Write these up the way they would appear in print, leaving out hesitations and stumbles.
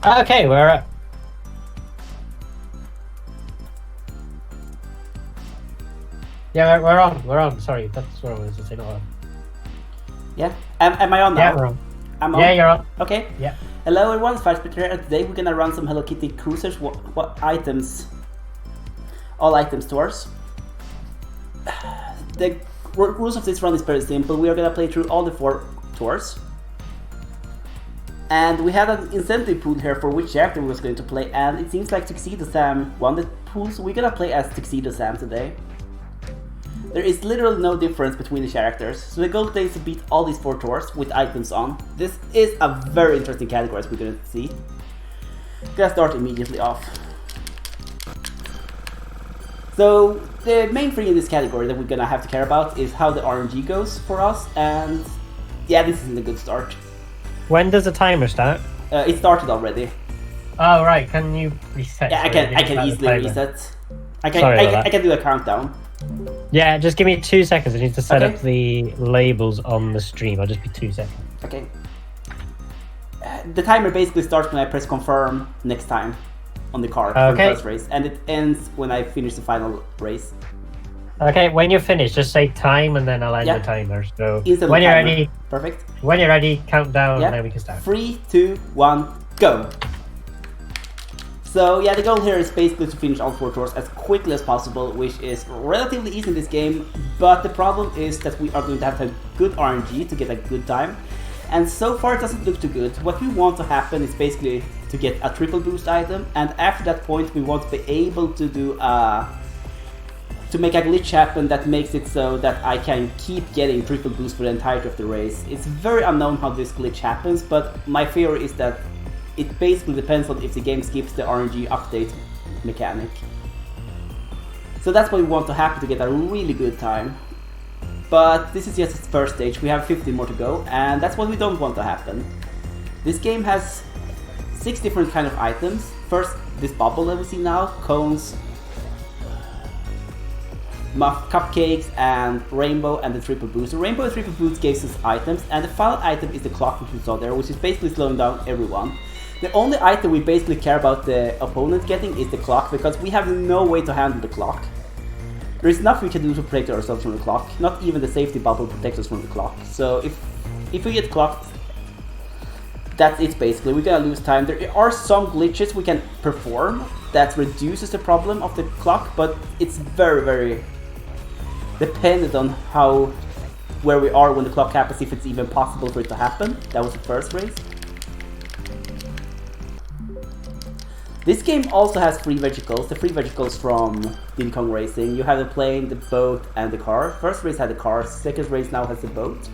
Okay, we're at... Yeah, we're on. Sorry, that's what I was to say. Not on. Yeah. Am I on now? Yeah, we're on. I'm on? Yeah, you're on. Okay. Yeah. Hello everyone, it's Firesplitter here, and today we're gonna run some HelloKittyKruisers. What items? All items tours. The rules of this run is very simple. We are gonna play through all the 4 tours. And we had an incentive pool here for which character we was going to play, and it seems like Tuxedo Sam won the pool, so we're gonna play as Tuxedo Sam today. There is literally no difference between the characters, so the goal today is to beat all these 4 tours with items on. This is a very interesting category as we're gonna see. Gonna start immediately off. So the main thing in this category that we're gonna have to care about is how the RNG goes for us, and yeah, this isn't a good start. When does the timer start? It started already. Oh right, can you reset? Yeah, I can easily reset. I can do a countdown. Yeah, just give me 2 seconds. I need to set up the labels on the stream. I'll just be 2 seconds. Okay. The timer basically starts when I press confirm next time on the card for the first race, and it ends when I finish the final race. Okay, when you're finished, just say time, and then I'll end the timer. So when you're ready, perfect. When you're ready, count down, and then we can start. 3, 2, 1, go. So yeah, the goal here is basically to finish all 4 tours as quickly as possible, which is relatively easy in this game, but the problem is that we are going to have good RNG to get a good time, and so far it doesn't look too good. What we want to happen is basically to get a triple boost item, and after that point we want to be able to do to make a glitch happen that makes it so that I can keep getting triple boost for the entirety of the race. It's very unknown how this glitch happens, but my theory is that it basically depends on if the game skips the RNG update mechanic. So that's what we want to happen to get a really good time. But this is just its first stage, we have 15 more to go, and that's what we don't want to happen. This game has 6 different kind of items. First, this bubble that we see now, cones, muff cupcakes, and rainbow, and the triple boost. The rainbow and triple boost gives us items, and the final item is the clock which we saw there, which is basically slowing down everyone. The only item we basically care about the opponent getting is the clock, because we have no way to handle the clock. There is nothing we can do to protect ourselves from the clock, not even the safety bubble protects us from the clock. So if we get clocked, that's it basically, we're gonna lose time. There are some glitches we can perform that reduces the problem of the clock, but it's very, very dependent on where we are when the clock happens, if it's even possible for it to happen. That was the first race. This game also has 3 vehicles, the 3 vehicles from Diddy Kong Racing. You have the plane, the boat, and the car. First race had the car, second race now has the boat.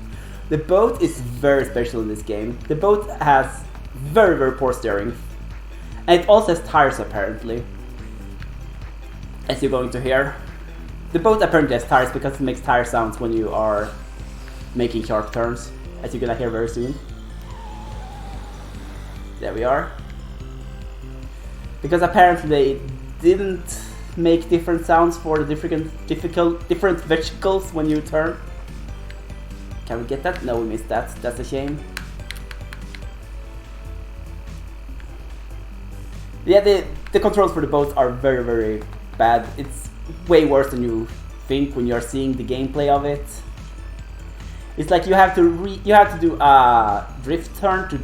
The boat is very special in this game. The boat has very, very poor steering. And it also has tires apparently, as you're going to hear. The boat apparently has tires because it makes tire sounds when you are making sharp turns, as you're gonna hear very soon. There we are. Because apparently they didn't make different sounds for the different vehicles when you turn. Can we get that? No, we missed that. That's a shame. Yeah, the controls for the boats are very, very bad. It's way worse than you think when you're seeing the gameplay of it. It's like you have to do a drift turn to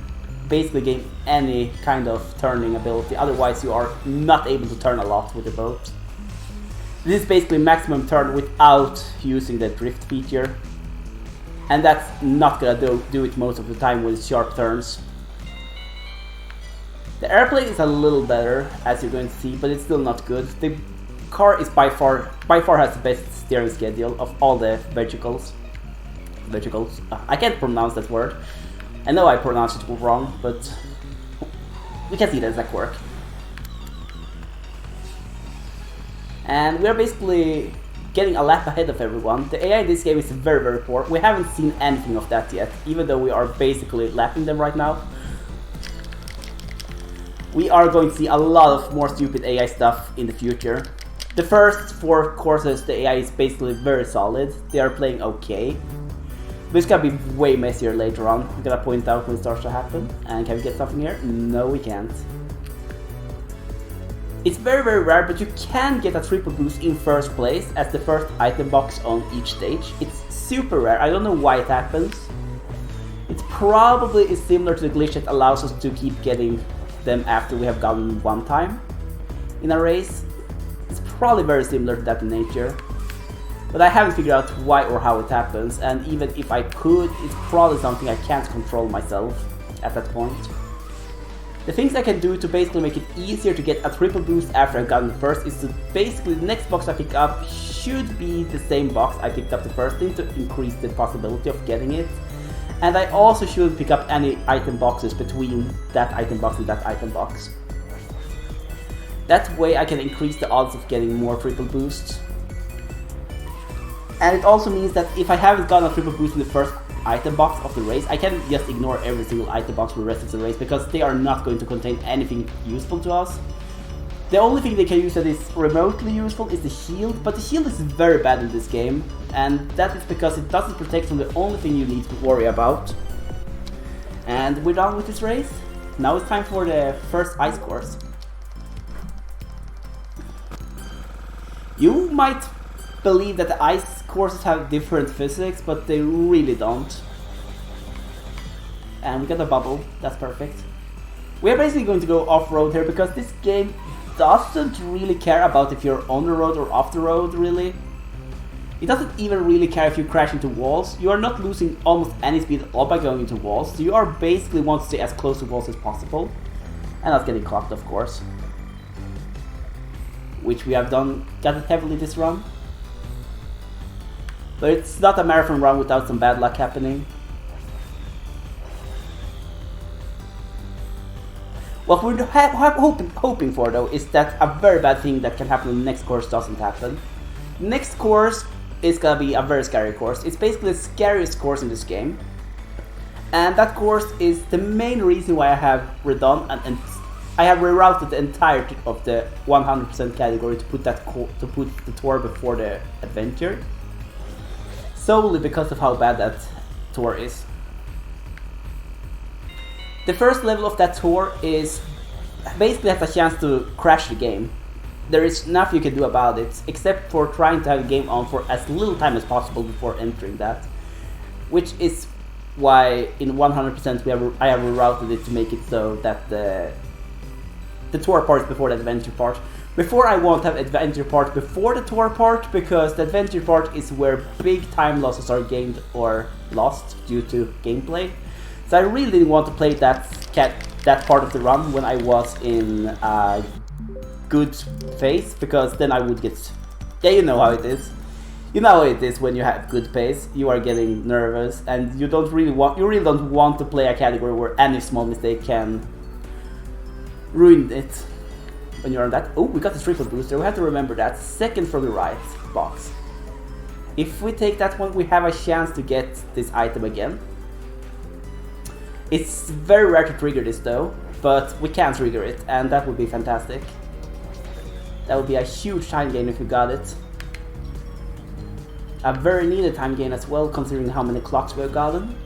basically gain any kind of turning ability, otherwise you are not able to turn a lot with the boat. This is basically maximum turn without using the drift feature, and that's not gonna do it most of the time with sharp turns. The airplane is a little better, as you're going to see, but it's still not good. The car is by far has the best steering schedule of all the vehicles. I can't pronounce that word. I know I pronounced it wrong, but we can see that exact work. And we're basically getting a lap ahead of everyone. The AI in this game is very, very poor. We haven't seen anything of that yet, even though we are basically lapping them right now. We are going to see a lot of more stupid AI stuff in the future. The first 4 courses, the AI is basically very solid. They are playing okay. But it's gonna be way messier later on. I'm gonna point out when it starts to happen. And can we get something here? No, we can't. It's very, very rare, but you can get a triple boost in first place as the first item box on each stage. It's super rare. I don't know why it happens. It probably is similar to the glitch that allows us to keep getting them after we have gotten one time in a race. It's probably very similar to that in nature. But I haven't figured out why or how it happens, and even if I could, it's probably something I can't control myself at that point. The things I can do to basically make it easier to get a triple boost after I've gotten the first is to basically the next box I pick up should be the same box I picked up the first thing to increase the possibility of getting it. And I also shouldn't pick up any item boxes between that item box and that item box. That way I can increase the odds of getting more triple boosts. And it also means that if I haven't gotten a triple boost in the first item box of the race, I can just ignore every single item box for the rest of the race because they are not going to contain anything useful to us. The only thing they can use that is remotely useful is the shield, but the shield is very bad in this game, and that is because it doesn't protect from the only thing you need to worry about. And we're done with this race. Now it's time for the first ice course. You might believe that the ice courses have different physics, but they really don't. And we got a bubble, that's perfect. We're basically going to go off-road here because this game doesn't really care about if you're on the road or off the road, really. It doesn't even really care if you crash into walls. You are not losing almost any speed at all by going into walls, so you are basically want to stay as close to walls as possible. And not getting clocked, of course. Which we have done, got it heavily this run. But it's not a marathon run without some bad luck happening. What we're hoping for though is that a very bad thing that can happen in the next course doesn't happen. The next course is gonna be a very scary course. It's basically the scariest course in this game. And that course is the main reason why I have redone and I have rerouted the entirety of the 100% category to put the tour before the adventure. Solely because of how bad that tour is. The first level of that tour is basically has a chance to crash the game. There is nothing you can do about it except for trying to have the game on for as little time as possible before entering that. Which is why in 100% I have rerouted it to make it so that the tour part is before the adventure part. Before I won't have adventure part before the tour part because the adventure part is where big time losses are gained or lost due to gameplay. So I really didn't want to play that part of the run when I was in a good phase because then I would get... Yeah, you know how it is. You know how it is when you have good pace. You are getting nervous and you really don't want to play a category where any small mistake can ruin it. When you're on that. Oh, we got the triple booster. We have to remember that. Second from the right box. If we take that one, we have a chance to get this item again. It's very rare to trigger this though, but we can trigger it, and that would be fantastic. That would be a huge time gain if we got it. A very needed time gain as well, considering how many clocks we've gotten.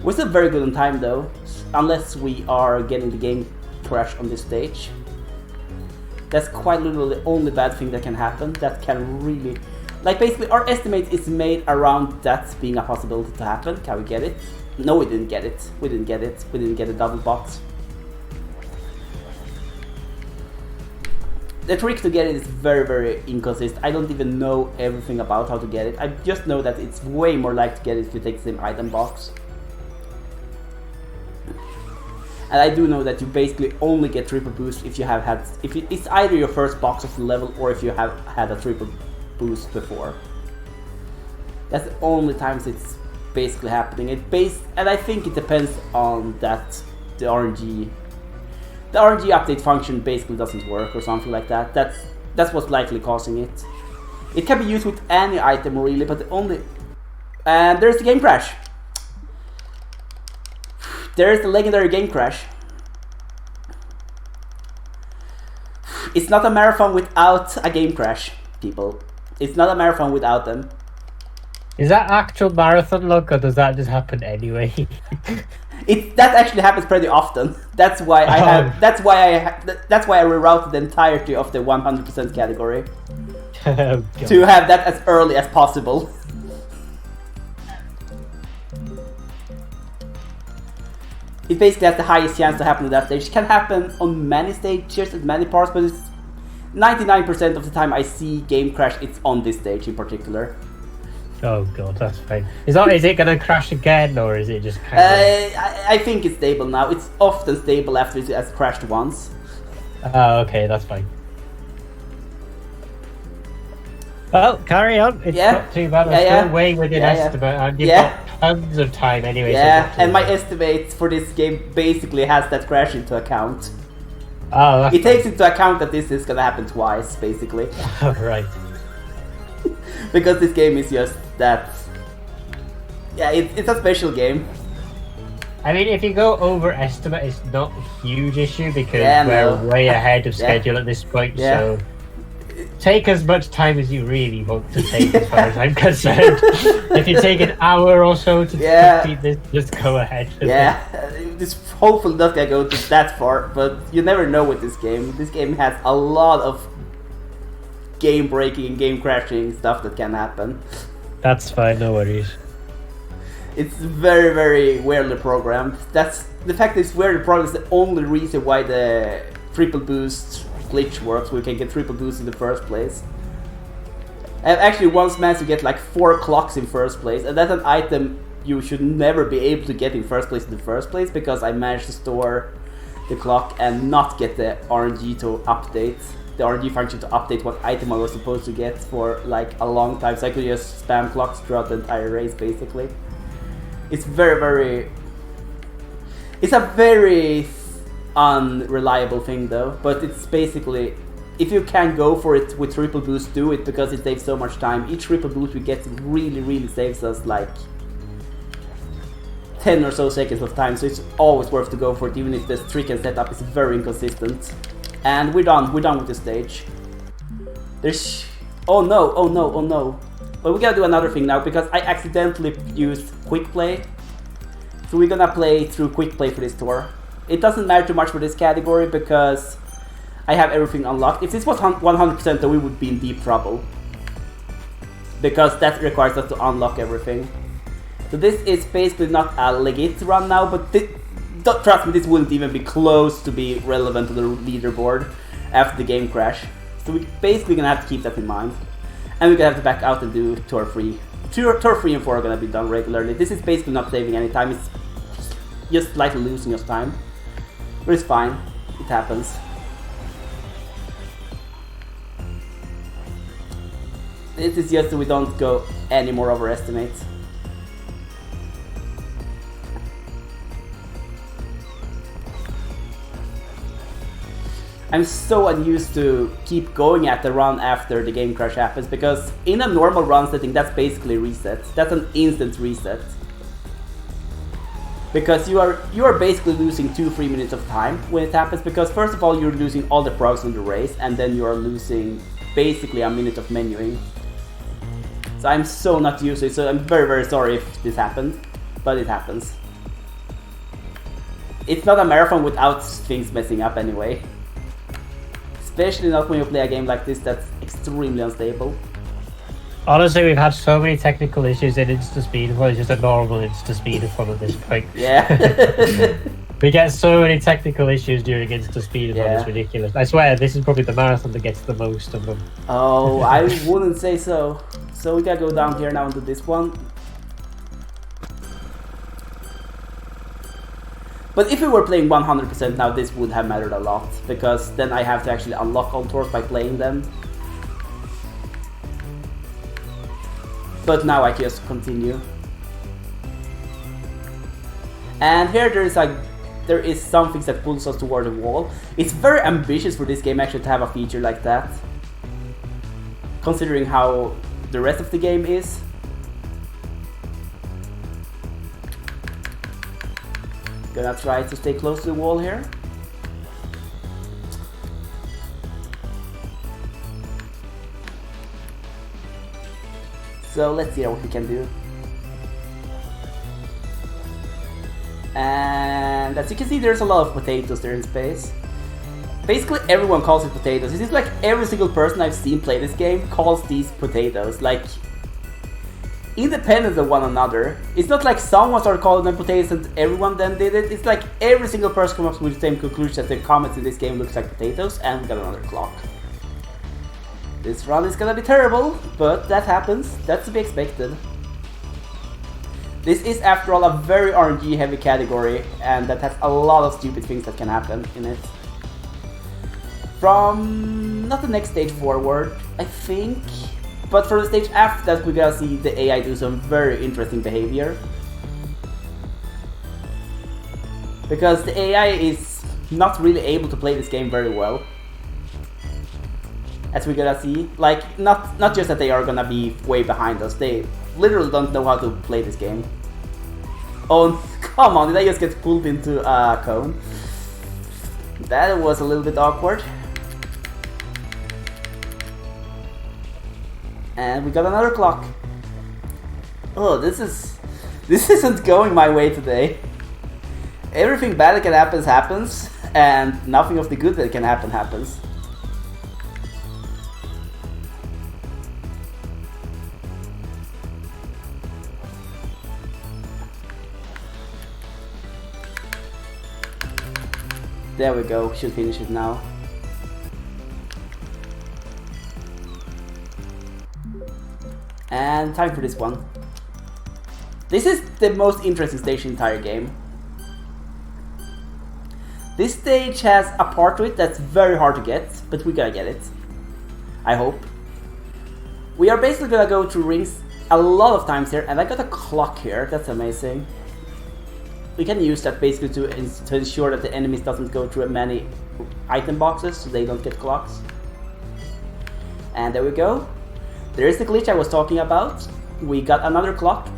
We're still very good on time though, unless we are getting the game crash on this stage. That's quite literally the only bad thing that can happen. That can really... Like basically our estimate is made around that being a possibility to happen. Can we get it? No, we didn't get it. We didn't get it. We didn't get a double box. The trick to get it is very, very inconsistent. I don't even know everything about how to get it. I just know that it's way more likely to get it if you take the same item box. And I do know that you basically only get triple boost if you have had... it's either your first box of the level or if you have had a triple boost before. That's the only times it's basically happening. And I think it depends on that the RNG update function basically doesn't work or something like that. That's what's likely causing it. It can be used with any item really, but and there's the game crash. There's the legendary game crash. It's not a marathon without a game crash, people. It's not a marathon without them. Is that actual marathon luck, or does that just happen anyway? That actually happens pretty often. That's why I have. That's why I rerouted the entirety of the 100% category to have that as early as possible. It basically has the highest chance to happen on that stage. It can happen on many stages at many parts, but it's 99% of the time I see game crash. It's on this stage in particular. Oh god, that's fine. Is it gonna crash again, or is it just kind of... I think it's stable now. It's often stable after it has crashed once. Oh, okay, that's fine. Well, carry on. It's not too bad. We're still way within estimate, and you've got tons of time anyway. Yeah, and my estimate for this game basically has that crash into account. Oh, it takes into account that this is gonna happen twice, basically. Oh, right. Because this game is just that... Yeah, it's a special game. I mean, if you go over estimate, it's not a huge issue because we're way ahead of schedule at this point, so... Take as much time as you really want to take, as far as I'm concerned. If you take an hour or so to complete this, just go ahead. This hopefully not gonna go that far, but you never know with this game. This game has a lot of game breaking and game crashing stuff that can happen. That's fine, no worries. It's very, very weirdly programmed. That's the fact that it's weirdly programmed is the only reason why the triple boost glitch works. We can get triple boost in the first place. I've actually once managed to get like 4 clocks in first place, and that's an item you should never be able to get in first place because I managed to store the clock and not get the RNG to update. The RNG function to update what item I was supposed to get for like a long time, so I could just spam clocks throughout the entire race basically. It's very, very... It's a very unreliable thing though, but it's basically... If you can go for it with triple boost, do it because it saves so much time. Each triple boost we get really, really saves us like 10 or so seconds of time, so it's always worth to go for it, even if the trick and setup is very inconsistent. And we're done with the stage. There's... Oh no, oh no, oh no. But we gotta do another thing now, because I accidentally used quick play. So we're gonna play through quick play for this tour. It doesn't matter too much for this category, because I have everything unlocked. If this was 100% though, we would be in deep trouble. Because that requires us to unlock everything. So this is basically not a legit run now, but trust me, this wouldn't even be close to be relevant to the leaderboard after the game crash. So we're basically gonna have to keep that in mind. And we're gonna have to back out and do Tour 3. Tour 3 and 4 are gonna be done regularly. This is basically not saving any time, it's just slightly losing us time. But it's fine, it happens. It is just that we don't go any more overestimates. I'm so unused to keep going at the run after the game crash happens, because in a normal run setting that's basically reset. That's an instant reset. Because you are basically losing 2-3 minutes of time when it happens, because first of all you're losing all the progress in the race, and then you are losing basically a minute of menuing. So I'm so not used to it, so I'm very, very sorry if this happened, but it happens. It's not a marathon without things messing up anyway. Especially not when you play a game like this that's extremely unstable. Honestly, we've had so many technical issues in InstaSpeedathon, it's just a normal InstaSpeedathon at this point. Yeah. We get so many technical issues during InstaSpeedathon, it's ridiculous. I swear, this is probably the marathon that gets the most of them. Oh, I wouldn't say so. So we gotta go down here now and do this one. But if we were playing 100% now, this would have mattered a lot, because then I have to actually unlock all tours by playing them. But now I just continue. And here there is something that pulls us toward the wall. It's very ambitious for this game actually to have a feature like that, considering how the rest of the game is. Gonna try to stay close to the wall here. So let's see what we can do. And as you can see, there's a lot of potatoes there in space. Basically everyone calls it potatoes. It seems like every single person I've seen play this game calls these potatoes, like independent of one another. It's not like someone started calling them potatoes and everyone then did it. It's like every single person comes up with the same conclusion that the comments in this game looks like potatoes, and we got another clock. This run is gonna be terrible, but that happens. That's to be expected. This is, after all, a very RNG heavy category, and that has a lot of stupid things that can happen in it. From not the next stage forward, I think, but for the stage after that, we're gonna see the AI do some very interesting behavior. Because the AI is not really able to play this game very well. As we're gonna see, like, not just that they are gonna be way behind us, they literally don't know how to play this game. Oh, come on, did I just get pulled into a cone? That was a little bit awkward. And we got another clock. Oh, this isn't going my way today. Everything bad that can happen happens, and nothing of the good that can happen happens. There we go, should finish it now. And time for this one. This is the most interesting stage in the entire game. This stage has a part to it that's very hard to get, but we gotta get it. I hope. We are basically gonna go through rings a lot of times here, and I got a clock here, that's amazing. We can use that basically to ensure that the enemies doesn't go through many item boxes, so they don't get clocks. And there we go. There is the glitch I was talking about. We got another clock.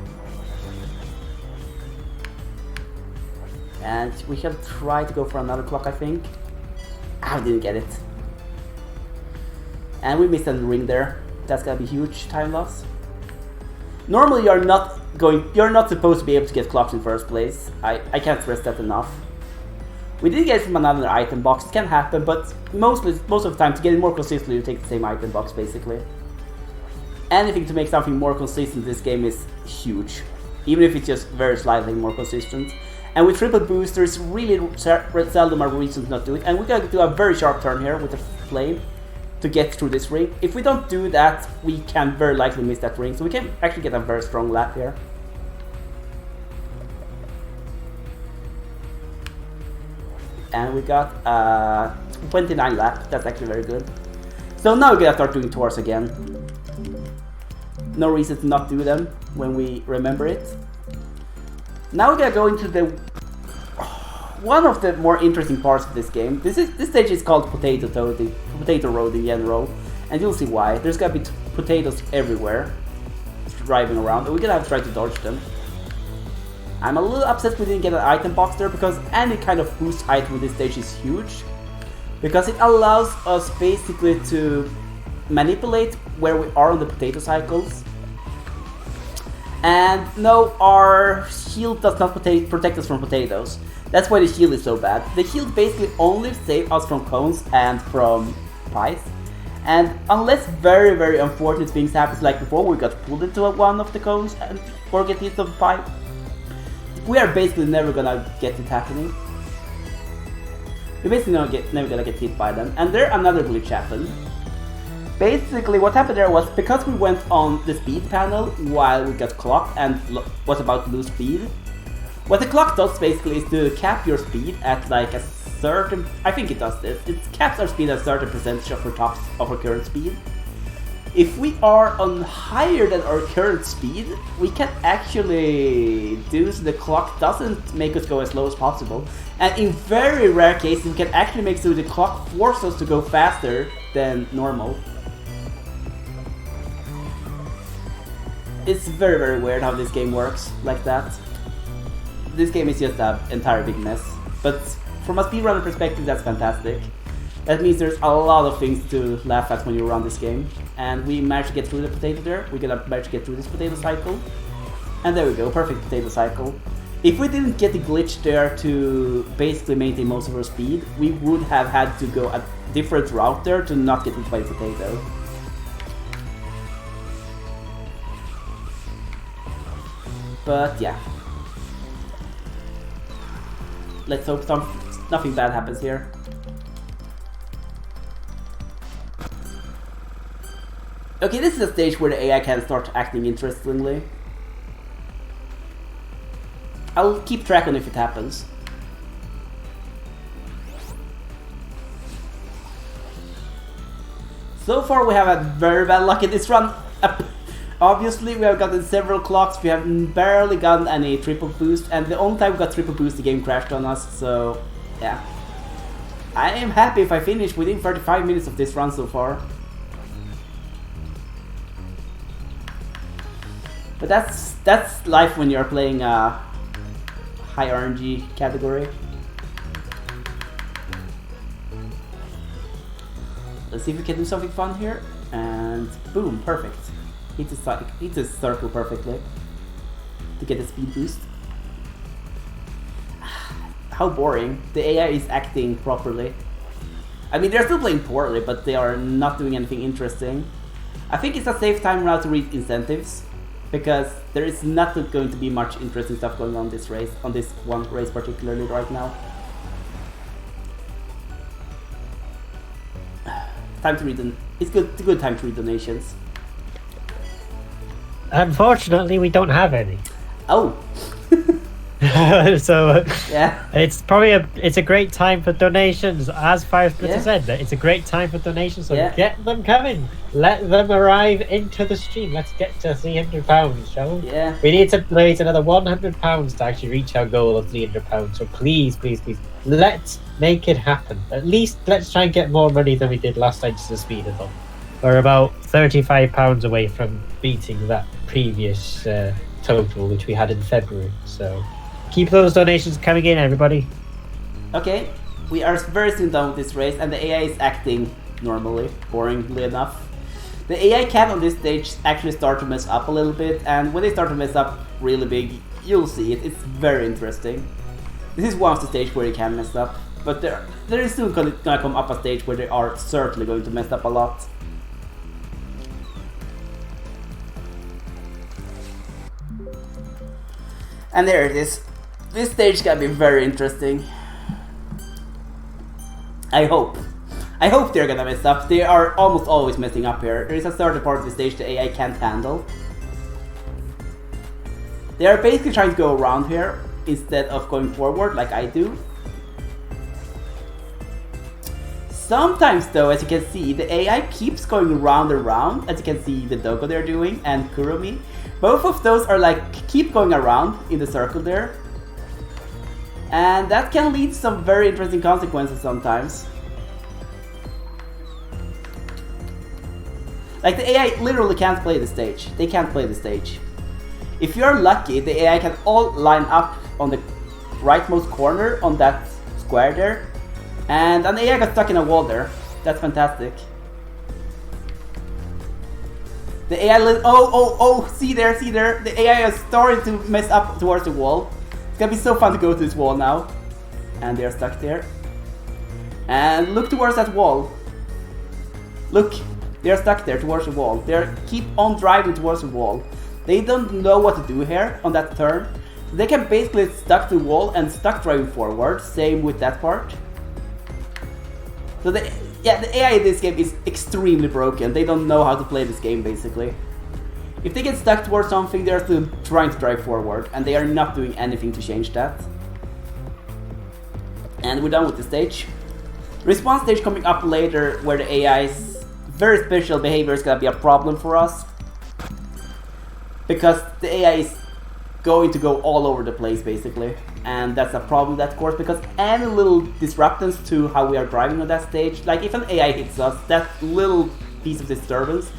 And we shall try to go for another clock, I think. I didn't get it. And we missed a ring there. That's gonna be huge time loss. Normally you're not supposed to be able to get clocks in first place. I can't stress that enough. We did get it from another item box. It can happen, but most of the time, to get it more consistently, you take the same item box basically. Anything to make something more consistent in this game is huge, even if it's just very slightly more consistent. And with triple boost, there's really seldom a reason to not do it. And we gotta do a very sharp turn here with the flame to get through this ring. If we don't do that, we can very likely miss that ring. So we can actually get a very strong lap here. And we got 29 lap. That's actually very good. So now we're gonna start doing tours again. No reason to not do them when we remember it. Now we're gonna go into the one of the more interesting parts of this game. This stage is called Potato Road in general, and you'll see why. There's gonna be potatoes everywhere, driving around, and we're gonna have to try to dodge them. I'm a little upset we didn't get an item box there, because any kind of boost item with this stage is huge, because it allows us basically to manipulate where we are on the potato cycles. And no, our shield does not protect us from potatoes. That's why the shield is so bad. The shield basically only saves us from cones and from pies. And unless very, very unfortunate things happen, like before we got pulled into one of the cones and or get hit of a pie, we are basically never gonna get it happening. We're basically never gonna get hit by them. And there another glitch happened. Basically what happened there was, because we went on the speed panel while we got clocked and was about to lose speed, what the clock does basically is to cap your speed at like a certain, I think it does this, it caps our speed at a certain percentage of our current speed. If we are on higher than our current speed, we can actually do so the clock doesn't make us go as slow as possible. And in very rare cases, we can actually make so the clock forces us to go faster than normal. It's very, very weird how this game works like that. This game is just an entire big mess. But from a speedrunner perspective, that's fantastic. That means there's a lot of things to laugh at when you run this game. And we managed to get through the potato there. We're gonna manage to get through this potato cycle. And there we go, perfect potato cycle. If we didn't get the glitch there to basically maintain most of our speed, we would have had to go a different route there to not get hit by the potato. But yeah. Let's hope nothing bad happens here. Okay, this is a stage where the AI can start acting interestingly. I'll keep track on if it happens. So far we have had very bad luck in this run. Obviously we have gotten several clocks, we have barely gotten any triple boost, and the only time we got triple boost the game crashed on us, so yeah. I am happy if I finish within 35 minutes of this run so far. But that's life when you're playing a high RNG category. Let's see if we can do something fun here. And boom, perfect. Hit the circle perfectly to get a speed boost. How boring. The AI is acting properly. I mean, they're still playing poorly, but they are not doing anything interesting. I think it's a safe time now to read incentives, because there is not going to be much interesting stuff going on this race, on this one race particularly right now. Time to read them. It's a good time to read donations. Unfortunately, we don't have any. Oh. So yeah, it's a great time for donations, as Firesplitter said. That it's a great time for donations. So get them coming. Let them arrive into the stream. Let's get to £300, shall we? Yeah. We need to raise another £100 to actually reach our goal of £300. So please, please, please, let's make it happen. At least let's try and get more money than we did last time to the speedathon. We're about £35 away from beating that previous total which we had in February. So keep those donations coming in, everybody. Okay, we are very soon done with this race, and the AI is acting normally, boringly enough. The AI can on this stage actually start to mess up a little bit, and when they start to mess up really big, you'll see it. It's very interesting. This is one of the stages where they can mess up, but there is soon gonna come up a stage where they are certainly going to mess up a lot. And there it is. This stage is gonna be very interesting. I hope they're gonna mess up. They are almost always messing up here. There is a certain part of the stage the AI can't handle. They are basically trying to go around here instead of going forward like I do. Sometimes though, as you can see, the AI keeps going round and round, as you can see the Dogo they're doing and Kurumi. Both of those are like, keep going around in the circle there. And that can lead to some very interesting consequences sometimes. Like the AI literally can't play the stage. They can't play the stage. If you're lucky, the AI can all line up on the rightmost corner on that square there. And an AI got stuck in a wall there. That's fantastic. The AI see there. The AI is starting to mess up towards the wall. It's gonna be so fun to go to this wall now. And they're stuck there. And look towards that wall. Look, they're stuck there towards the wall. They keep on driving towards the wall. They don't know what to do here on that turn. They can basically stuck to the wall and stuck driving forward. Same with that part. So the AI in this game is extremely broken. They don't know how to play this game, basically. If they get stuck towards something, they're still trying to drive forward, and they are not doing anything to change that. And we're done with the stage. Response stage coming up later, where the AI's very special behavior is gonna be a problem for us. Because the AI is going to go all over the place, basically. And that's a problem, that course, because any little disruptance to how we are driving on that stage, like if an AI hits us, that little piece of disturbance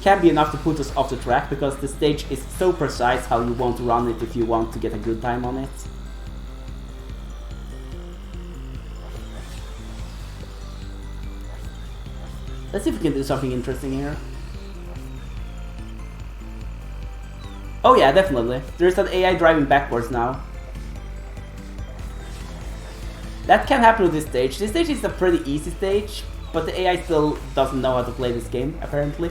can be enough to put us off the track, because the stage is so precise how you want to run it if you want to get a good time on it. Let's see if we can do something interesting here. Oh yeah, definitely. There's an AI driving backwards now. That can happen with this stage. This stage is a pretty easy stage, but the AI still doesn't know how to play this game, apparently.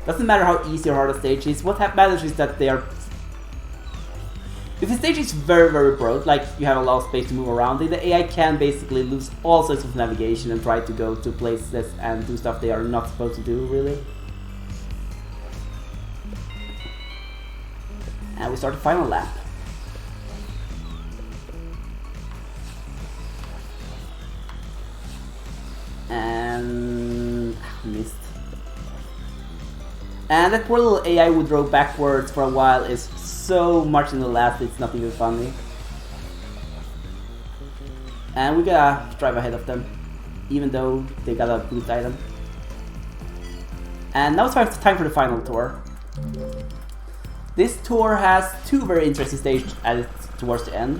Doesn't matter how easy or hard the stage is, what matters is that they are... If the stage is very, very broad, like you have a lot of space to move around in, the AI can basically lose all sorts of navigation and try to go to places and do stuff they are not supposed to do, really. And we start the final lap. And... missed. And that poor little AI who drove backwards for a while is so much in the last, it's not even funny. And we gotta drive ahead of them, even though they got a boost item. And now it's time for the final tour. This tour has two very interesting stages added towards the end.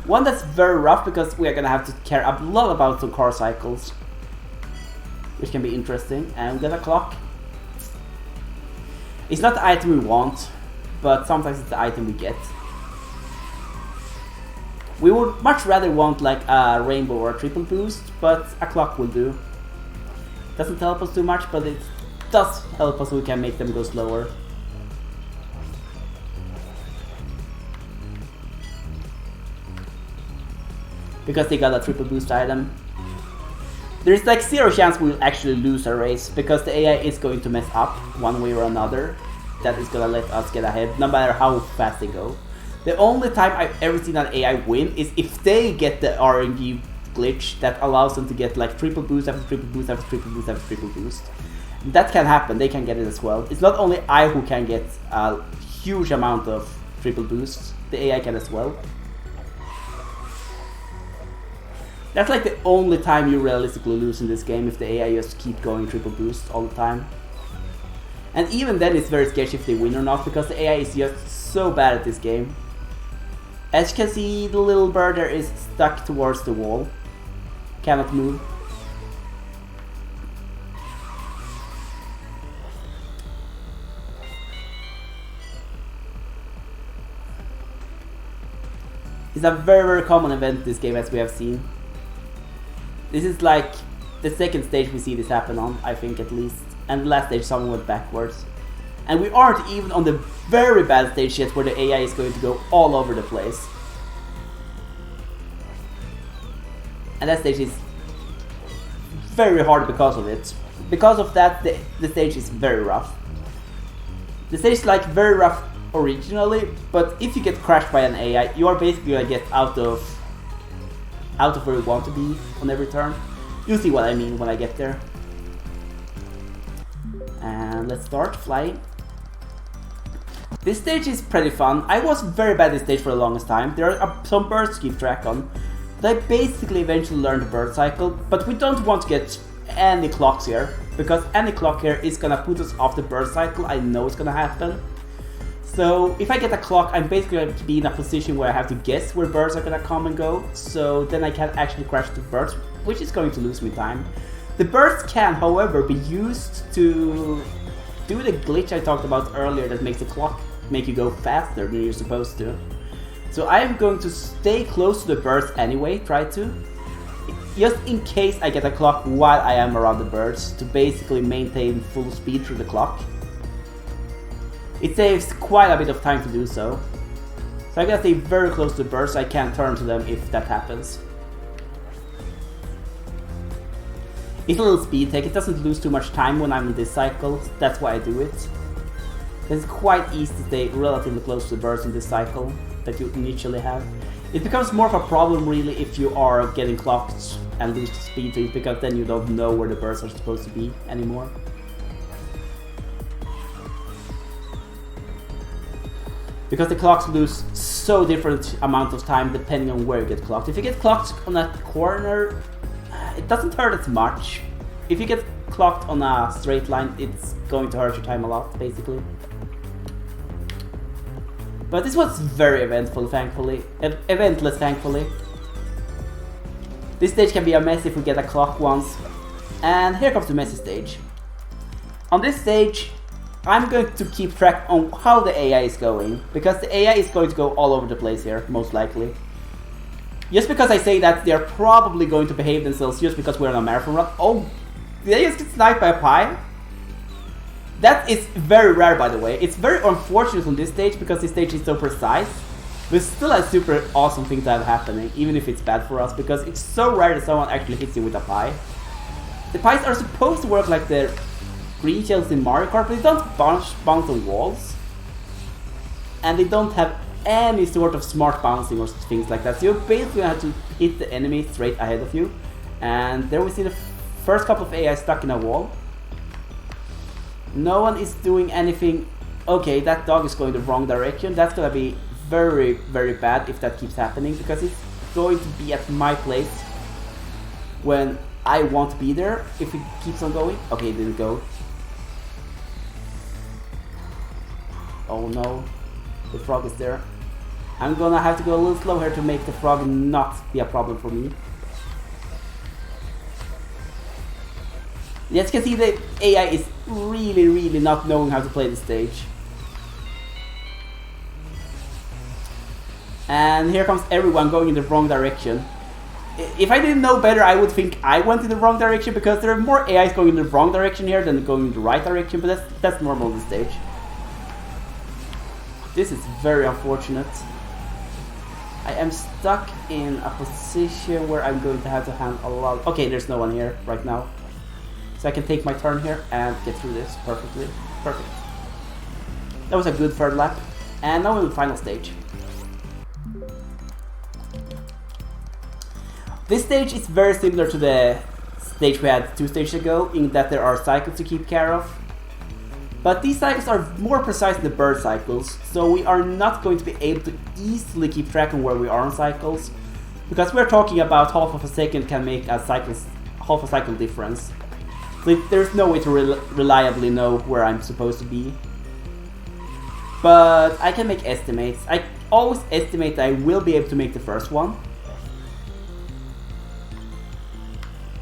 One that's very rough because we are gonna have to care a lot about some car cycles, which can be interesting. And we got a clock. It's not the item we want, but sometimes it's the item we get. We would much rather want like a rainbow or a triple boost, but a clock will do. Doesn't help us too much, but it does help us so we can make them go slower. Because they got a triple boost item. There's like 0 chance we'll actually lose a race, because the AI is going to mess up one way or another. That is gonna let us get ahead, no matter how fast they go. The only time I've ever seen an AI win is if they get the RNG glitch that allows them to get like triple boost after triple boost after triple boost after triple boost. That can happen, they can get it as well. It's not only I who can get a huge amount of triple boosts, the AI can as well. That's like the only time you realistically lose in this game, if the AI just keep going triple boost all the time. And even then it's very sketchy if they win or not, because the AI is just so bad at this game. As you can see, the little bird there is stuck towards the wall. Cannot move. It's a very, very common event in this game, as we have seen. This is like the second stage we see this happen on, I think at least. And the last stage someone went backwards. And we aren't even on the very bad stage yet, where the AI is going to go all over the place. And that stage is very hard because of it. Because of that, the stage is very rough. The stage is like very rough originally, but if you get crashed by an AI, you are basically gonna get out of where you want to be on every turn. You'll see what I mean when I get there. And let's start flying. This stage is pretty fun. I was very bad at this stage for the longest time. There are some birds to keep track on. But I basically eventually learned the bird cycle, but we don't want to get any clocks here, because any clock here is gonna put us off the bird cycle. I know it's gonna happen. So if I get a clock, I'm basically going to be in a position where I have to guess where birds are gonna come and go, so then I can actually crash the birds, which is going to lose me time. The birds can, however, be used to do the glitch I talked about earlier that makes the clock make you go faster than you're supposed to. So I'm going to stay close to the birds anyway, try to. Just in case I get a clock while I am around the birds, to basically maintain full speed through the clock. It saves quite a bit of time to do so. So I'm gonna stay very close to the birds so I can turn to them if that happens. It's a little speed take, it doesn't lose too much time when I'm in this cycle, that's why I do it. It's quite easy to stay relatively close to the birds in this cycle that you initially have. It becomes more of a problem really if you are getting clocked and lose the speed to it, because then you don't know where the birds are supposed to be anymore. Because the clocks lose so different amount of time depending on where you get clocked. If you get clocked on that corner, it doesn't hurt as much. If you get clocked on a straight line, it's going to hurt your time a lot, basically. But this was very eventful, thankfully. Eventless, thankfully. This stage can be a mess if we get a clock once. And here comes the messy stage. On this stage, I'm going to keep track on how the AI is going, because the AI is going to go all over the place here, most likely. Just because I say that, they're probably going to behave themselves just because we're on a marathon run. Oh, did I just get sniped by a pie? That is very rare, by the way. It's very unfortunate on this stage because this stage is so precise. But it's still a super awesome thing to have happening, even if it's bad for us, because it's so rare that someone actually hits you with a pie. The pies are supposed to work like the green shells in Mario Kart, but they don't bounce on walls. And they don't have any sort of smart bouncing or things like that. So you basically have to hit the enemy straight ahead of you. And there we see the first couple of AI stuck in a wall. No one is doing anything. Okay, that dog is going the wrong direction. That's gonna be very, very bad if that keeps happening, because it's going to be at my place when I won't be there if it keeps on going. Okay, it didn't go. Oh no, the frog is there. I'm gonna have to go a little slow here to make the frog not be a problem for me. As you can see, the AI is really, really not knowing how to play the stage. And here comes everyone going in the wrong direction. If I didn't know better, I would think I went in the wrong direction, because there are more AIs going in the wrong direction here than going in the right direction, but that's normal on the stage. This is very unfortunate. I am stuck in a position where I'm going to have to handle a lot. Okay, there's no one here right now. So I can take my turn here and get through this perfectly. Perfect. That was a good third lap. And now we're in the final stage. This stage is very similar to the stage we had 2 stages ago, in that there are cycles to keep care of. But these cycles are more precise than the bird cycles, so we are not going to be able to easily keep track on where we are on cycles, because we're talking about half of a second can make a half a cycle difference. So there's no way to reliably know where I'm supposed to be. But I can make estimates. I always estimate that I will be able to make the first one,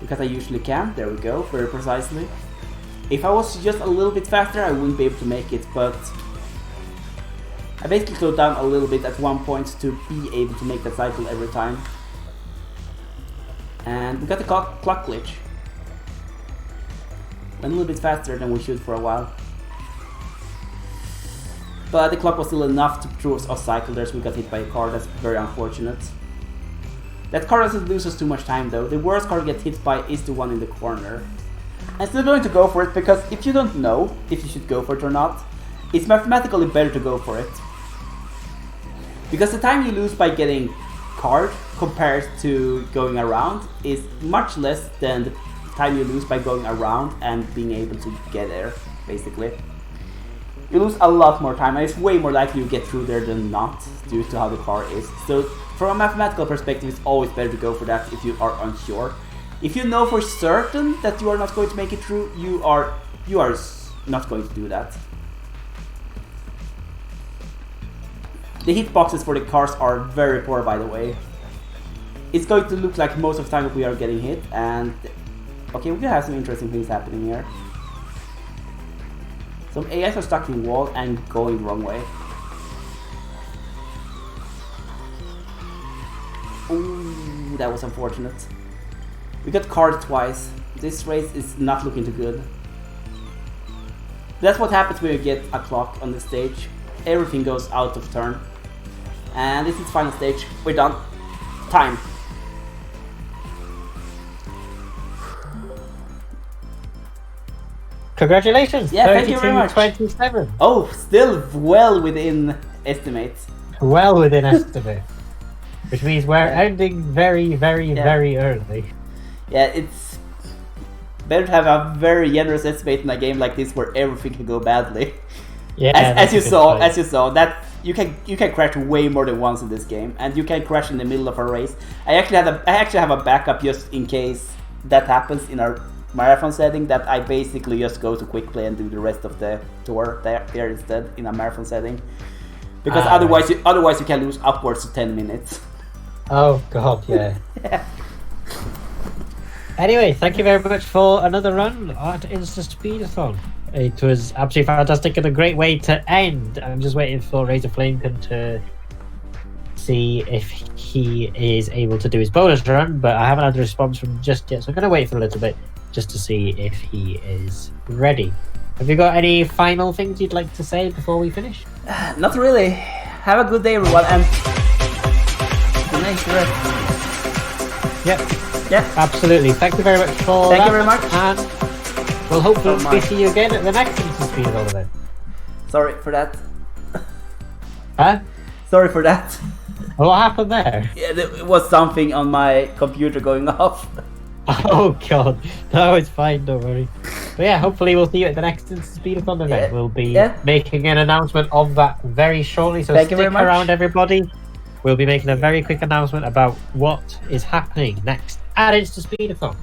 because I usually can. There we go, very precisely. If I was just a little bit faster, I wouldn't be able to make it, but I basically slowed down a little bit at one point to be able to make that cycle every time. And we got the clock glitch. Went a little bit faster than we should for a while. But the clock was still enough to throw us off cycle there, so we got hit by a car. That's very unfortunate. That car doesn't lose us too much time though. The worst car to get hit by is the one in the corner. I'm still going to go for it, because if you don't know if you should go for it or not, it's mathematically better to go for it. Because the time you lose by getting card compared to going around is much less than the time you lose by going around and being able to get there, basically. You lose a lot more time, and it's way more likely you get through there than not, due to how the car is. So from a mathematical perspective, it's always better to go for that if you are unsure. If you know for certain that you are not going to make it through, you are not going to do that. The hitboxes for the cars are very poor, by the way. It's going to look like most of the time we are getting hit, and okay, we have some interesting things happening here. Some AIs are stuck in wall and going the wrong way. Ooh, that was unfortunate. We got carded twice. This race is not looking too good. That's what happens when you get a clock on the stage. Everything goes out of turn. And this is final stage. We're done. Time. Congratulations! Yeah, thank you very much. 27. Oh, still well within estimates. Well within estimate. Which means we're ending very, very, very early. Yeah, it's better to have a very generous estimate in a game like this where everything can go badly. Yeah, as you saw, that you can crash way more than once in this game, and you can crash in the middle of a race. I actually have a backup just in case that happens in our marathon setting. That I basically just go to quick play and do the rest of the tour there instead in a marathon setting, because otherwise you can lose upwards to 10 minutes. Oh god, yeah. Anyway, thank you very much for another run at InstaSpeedathon. It was absolutely fantastic and a great way to end. I'm just waiting for Razor Flamecon to see if he is able to do his bonus run, but I haven't had a response from him just yet, so I'm going to wait for a little bit just to see if he is ready. Have you got any final things you'd like to say before we finish? Not really. Have a good day, everyone, and good night. Yep. Yeah. Absolutely. Thank you very much for Thank you very much. And we'll hopefully see you again at the next InstaSpeedathon event. Sorry for that. Huh? Sorry for that. What happened there? Yeah, it was something on my computer going off. Oh god. No, it's fine, don't worry. But yeah, hopefully we'll see you at the next InstaSpeedathon event. Yeah. We'll be making an announcement of that very shortly, so Thank you stick very much. around everybody. We'll be making a very quick announcement about what is happening next at InstaSpeedathon.